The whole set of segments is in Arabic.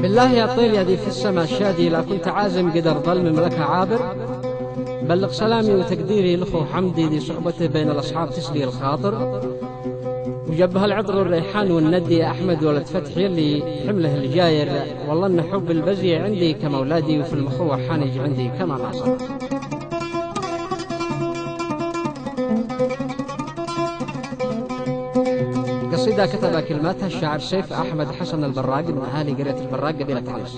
بالله يا طير يدي في السماء الشادي، لا كنت عازم قدر ظل مملكة عابر. بلغ سلامي وتقديري لخو حمدي ذي صحبته بين الأصحاب تسلي الخاطر، وجبها العطر والريحان والندي يا أحمد ولد فتحي اللي حمله الجاير. والله إن حب البزي عندي كمولادي، وفي المخوة حانج عندي كما ناصر. قصيدة كتب كلماتها الشاعر سيف أحمد حسن البراق من أهالي قرية البراق قبيلة عريس.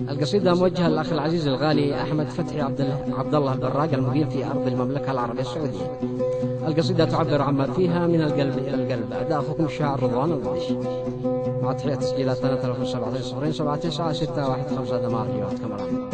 القصيدة موجهة للأخ العزيز الغالي أحمد فتحي عبد الله البراق المقيم في أرض المملكة العربية السعودية. القصيدة تعبر عما فيها من القلب إلى القلب. أداء أخوكم الشاعر رضوان القدش، مع تحية تسجيلاتنا 317 79 615 دمار جوات كاميرا.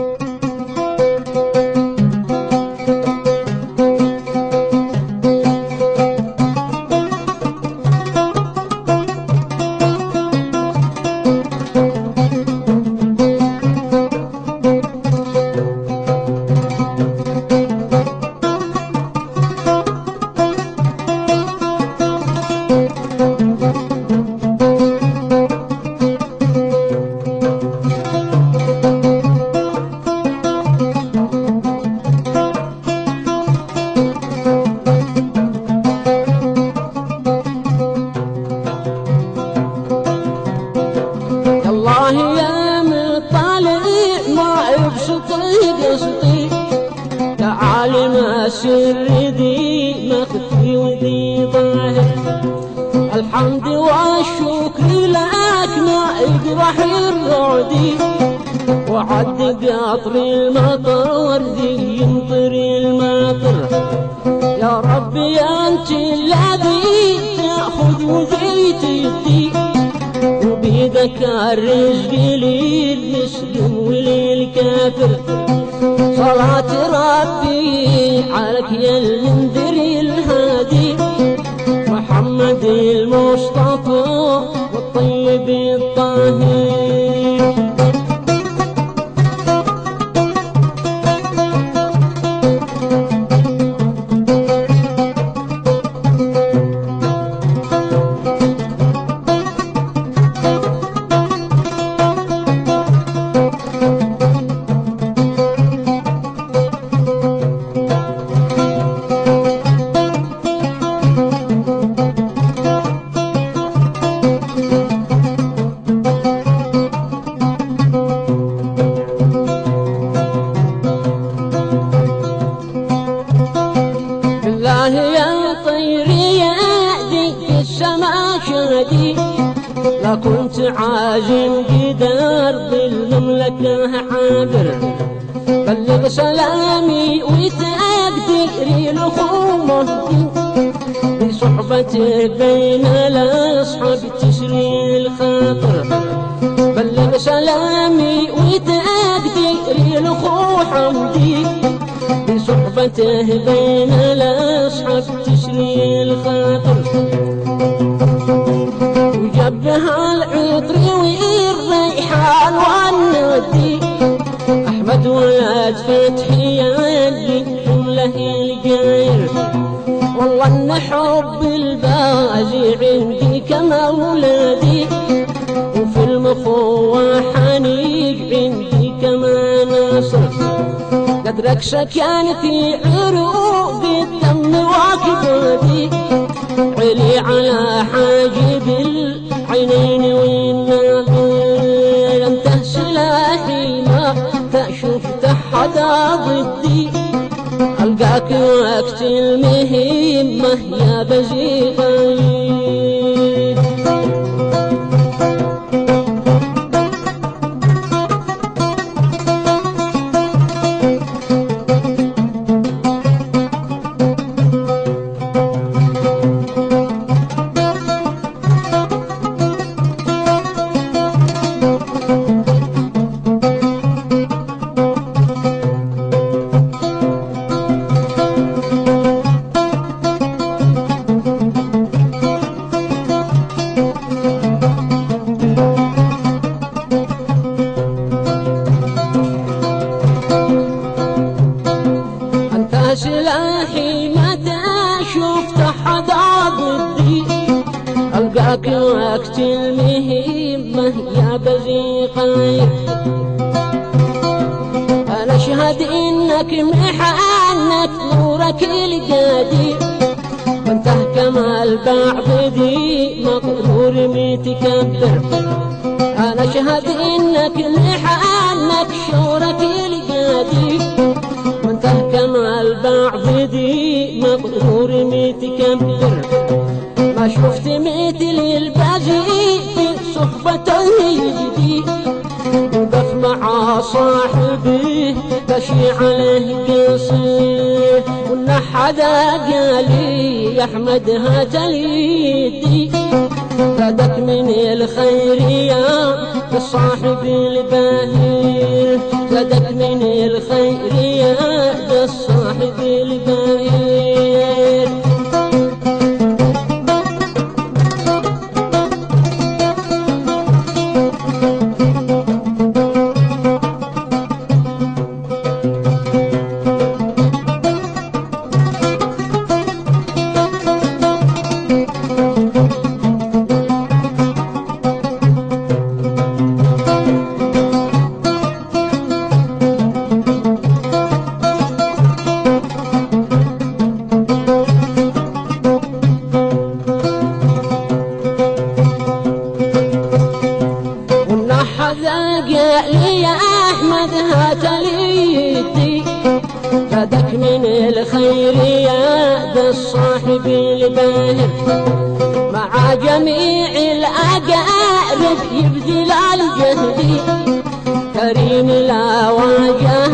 السر ذي مخفي وذي ظاهر، الحمد والشكر لك ما يقبح الرعدي، وعد قطر المطر ذي يمطر المطر. يا ربي أنت الذي تأخذ وذي تدي، وبيدك الرزق للمسلم وللكافر. صلاة ربي عليك يا المنذر الهادي، محمد المصطفى والطيب الطاهر. لا كنت عاجم قدر بالمملكة عابر، بلغ سلامي وتقديري لأخوه بصحبته بين الأصحاب تسري الخاطر. بلغ سلامي وتقديري لأخوه حمدي بصحبته بين الأصحاب تسري الخاطر. وجبها العطر والريحان والندي، أحمد ولد فتحي اللي حمله الجاير. والله إن حب البازي عندي كمولادي، وفي المخوة حنيج عندي كما ناصر. قدرك سكن في عروق الدم وكبادي، علي على حاجب العينين والنظر. انت سلاحي ما شفت حدا ضدي، القاك وقت المهمة يا بزيغي. انت سلاحي متى شفت حدا ضدي القاك وقت المهمة يا بزيقي. انا اشهد انك محنك نورك القديم وانت كمال بعبدي مغرور متكبر. انا اشهد انك محنك شورك القديم وانت كمال بعبدي مغرور متكبر. ما شفت مثل البزي في صحبته يجدي وقف مع صاحبي مشي عليه قصير. وان حدا قالي يا احمد هات اليدي زادك من الخير يا الصاحب البهير. زادك من الخير يا الصاحب البهير. يا احمد هات اليدي زادك من الخير يا ذا الصاحب الباهر. مع جميع الاقارب يبذل الجهد كريم لا واجه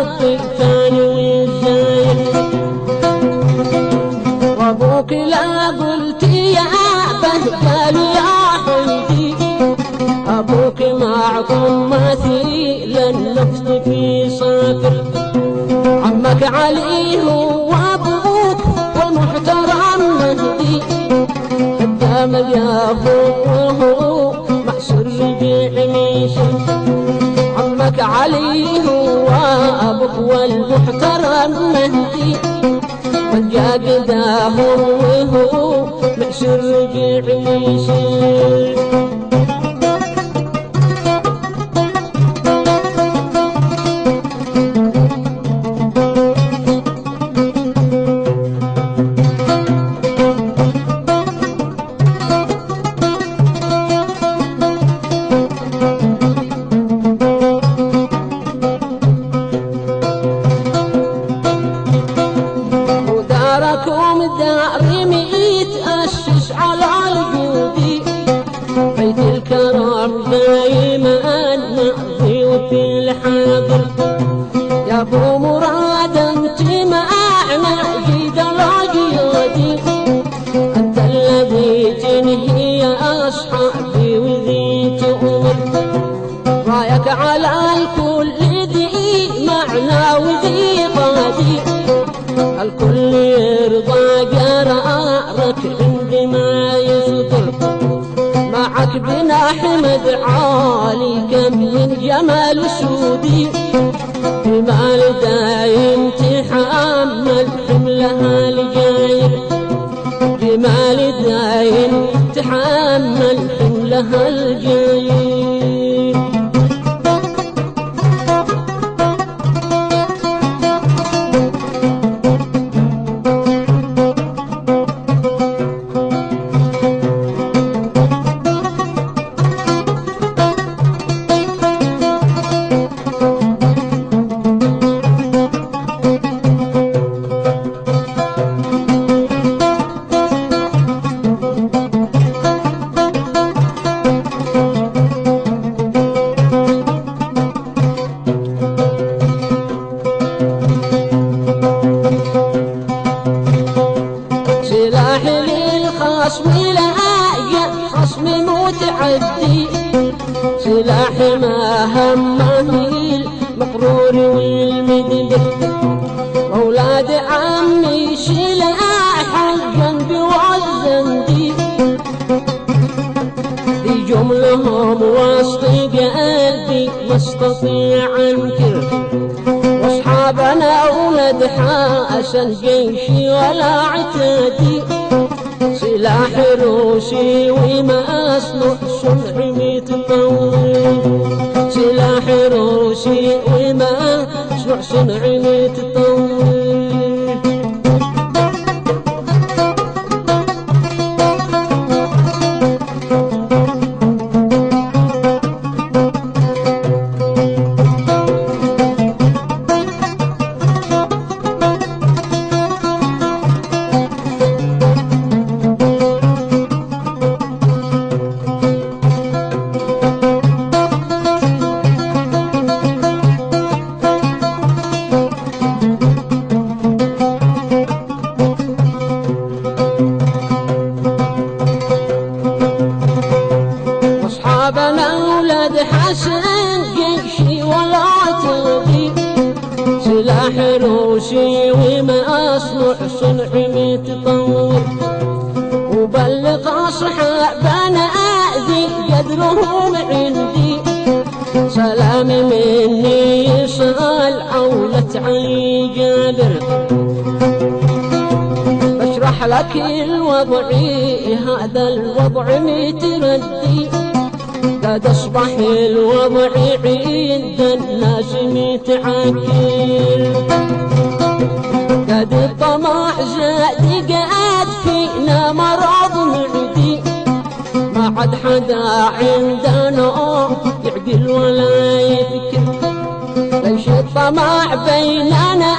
الضيفان والزاير. وابوك لا قلت يا بهبال يا حمدي أبوك معكم مثيل النفس في صفر. عمك علي هو أبوك ومحترم مهدي قدام اليافوه محسور يبيع ميشي. عمك علي هو أبوك والمحترم مهدي من جا قداه وهو محسور يبيع ميشي. وداركم الدار يتأسس على الجودي بيت الكرم دايما ماضي وفي الحاضر. يا ابو مراد انت معنا جيد العجيودي انت الذي تنهي اصحابي وذي تؤمر. رايك على الكل ذي معنى وذي قادي الكل يرضى قرارك عندما يصدر. معك بن احمد عالي كم من جمال سودي بمال دايم تحمل حملها الجاير. بمال دايم تحمل حملها الجاير. خصمي متعدي سلاح ما همه المقرور والمدبر. أولاد عمي سلاح الجنب والزندي جملهم وسط قلبي ما استطيع انكر، واصحابنا ولد حسن جيشي ولا عتادي، سلاح روسي وما اصنع صنع متطور، سلاح روسي وما اصنع صنع متطور. أصحابنا أولاد حسن جيشي ولا عتبي، سلاح روسي وما أصنع صنع متطور، وبلغ أصحابنا أذي قدرهم عندي، سلام مني يصل عولة علي جابر. بشرح لك الوضع هذا الوضع متردي، قد اصبح الوضع عند الناس متعكر، قد الطمع زاد قد فينا مرض معدي، ما عاد حدا عندنا يعقل ولا يفكر، ليش الطمع بيننا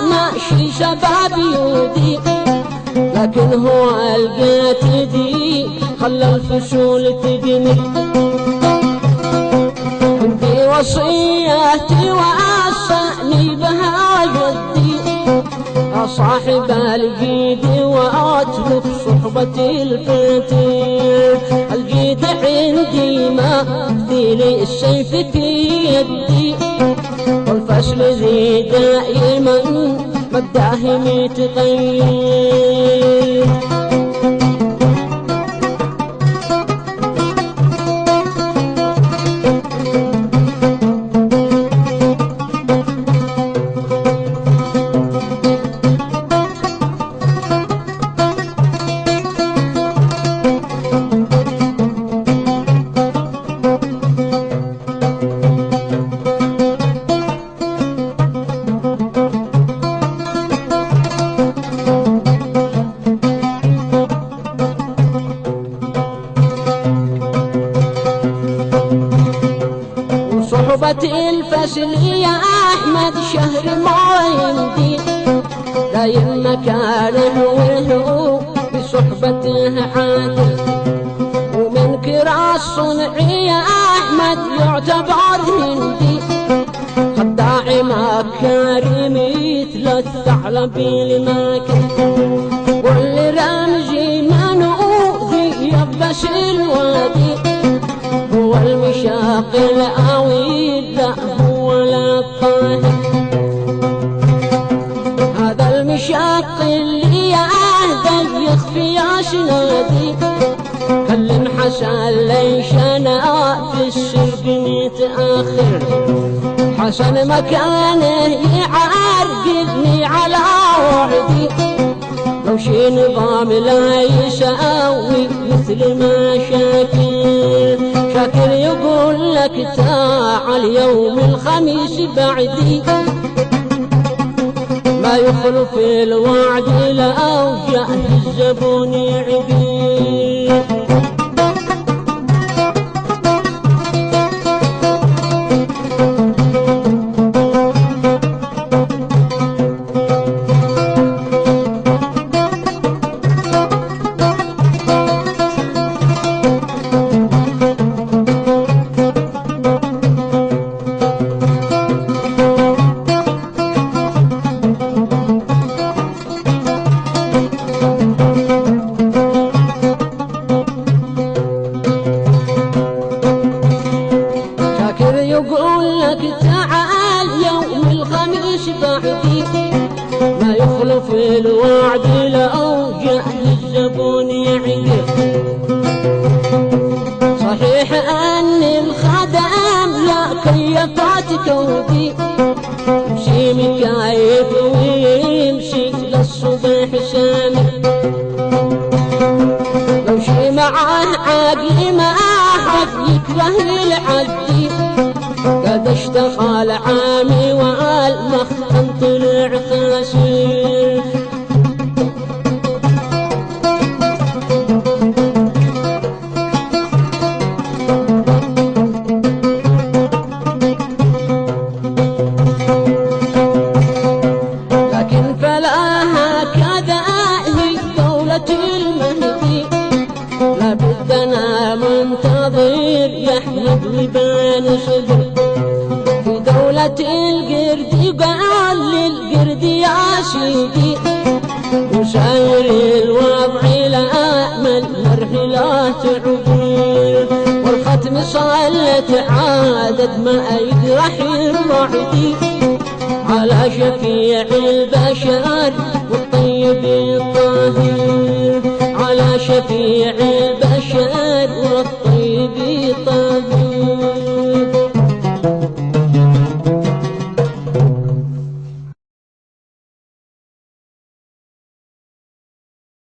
ماشي شباب يودي، لكن هو القاتدي خلى الفصول تجمل. عندي وصيتي وأصاني بها جدي، أصاحب الجيد وأترك صحبة الفتير، الجيد عندي ما بديلي السيف في يدي، والفصل ذي دائما مبدأه متغير. صحبة الفشل يا أحمد شهر ما يمدي، دايم مكانه وهو بصحبته عادل، ومن كراس صنعي يا أحمد يعتبر هندي، خداع مكاري مثل الثعلب الماكر، واللي رمزي منؤذي يبس الوادي، هو المشاقل أوي لا هو لا الطاهر، هذا المشاقل يا أهدى يخفي يا شنادي، كلم حسن ليش أنا في السرق متأخر، حسن مكانه يعرقلني على وعدي، لو شي نظام لا يساوي مثل ما شاكر، شاكر يقول لك تعال يوم الخميس بعدي، ما يخلف الوعد لو جاء الزبون يعقيل. يقول لك تعال يوم الخميس بعدي، ما يخلف الوعد لو جاء الزبون يعقل، صحيح صحيح أن الخدم لا كيفات كودي يمشي مكايف ويمشي للصبح سامر لو شي معاه عقلي ما أحد يكره العدي قد اشتغل عامي والمخن طلع خاسر لكن فلا هكذا هي دولة المهدي لابدنا منتظر يحمد لبان صدر في دولة القرد قال للقرد يا سيدي وساير الوضع لأمل مرحلة تعبير والختم صلت عادت ما يجرح الرعدي على شفيع البشر والطيب الطاهر على شفيع البشر